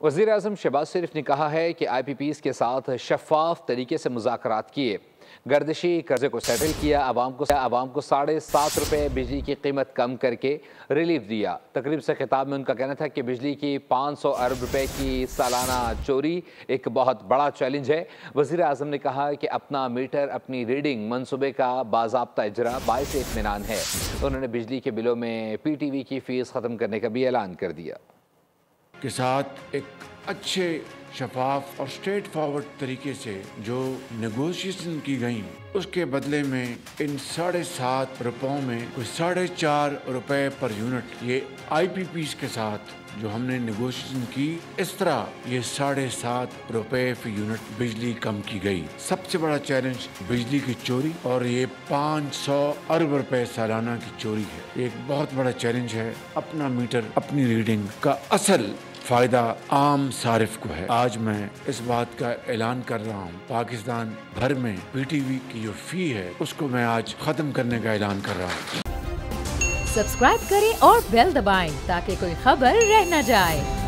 वज़ीर-ए-आज़म शहबाज शरीफ ने कहा है कि IPPs के साथ शफाफ तरीके से मुज़ाकरात किए, गर्दिशी कर्जे को सेटल किया, आवाम को ₹7.5 बिजली की कीमत कम करके रिलीफ दिया। तकरीब से खिताब में उनका कहना था कि बिजली की 500 अरब रुपए की सालाना चोरी एक बहुत बड़ा चैलेंज है। वज़ीर-ए-आज़म ने कहा कि अपना मीटर अपनी रीडिंग मंसूबे का बाज़ाब्ता इजरा बाइस इत्मीनान है। उन्होंने बिजली के बिलों में PTV की फ़ीस ख़त्म करने का भी ऐलान कर दिया। के साथ एक अच्छे शफाफ और स्ट्रेट फॉरवर्ड तरीके से जो नेगोशिएशन की गई, उसके बदले में इन 7.5 रुपयों में कोई 4.5 रुपए पर यूनिट ये IPPs के साथ जो हमने नेगोशिएशन की, इस तरह ये 7.5 रुपए फी यूनिट बिजली कम की गई। सबसे बड़ा चैलेंज बिजली की चोरी और ये 500 अरब रुपए सालाना की चोरी है। एक बहुत बड़ा चैलेंज है। अपना मीटर अपनी रीडिंग का असल फायदा आम सारिफ को है। आज मैं इस बात का ऐलान कर रहा हूँ, पाकिस्तान भर में PTV की जो फी है उसको मैं आज खत्म करने का ऐलान कर रहा हूँ। सब्सक्राइब करें और बेल दबाएं ताकि कोई खबर रह न जाए।